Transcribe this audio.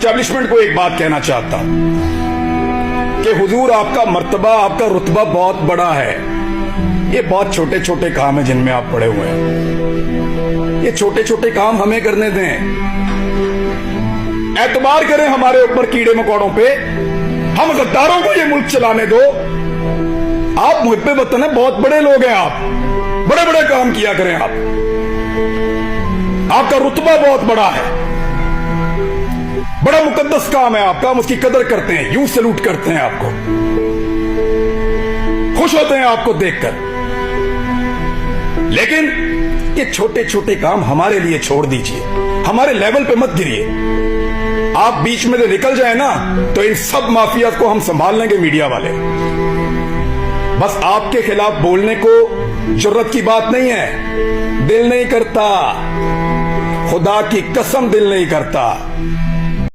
Establishment को एक बात कहना चाहता हूं कि हुजूर आपका मर्तबा, आपका रुतबा बहुत बड़ा है। ये बहुत छोटे छोटे काम है जिनमें आप पड़े हुए हैं। ये छोटे छोटे काम हमें करने दें। एतबार करें हमारे ऊपर कीड़े मकोड़ों पे। हम गद्दारों को ये मुल्क चलाने दो। आप मुहिब्बे वतन है, बहुत बड़े लोग हैं आप, बड़े बड़े काम किया करें आप। आपका रुतबा बहुत बड़ा है, बड़ा मुकद्दस काम है आपका। हम उसकी कदर करते हैं, यूं सैल्यूट करते हैं आपको, खुश होते हैं आपको देखकर। लेकिन ये छोटे छोटे काम हमारे लिए छोड़ दीजिए, हमारे लेवल पे मत गिरिए। आप बीच में से निकल जाए ना तो इन सब माफिया को हम संभाल लेंगे, मीडिया वाले। बस आपके खिलाफ बोलने को जुर्रत की बात नहीं है, दिल नहीं करता, खुदा की कसम दिल नहीं करता।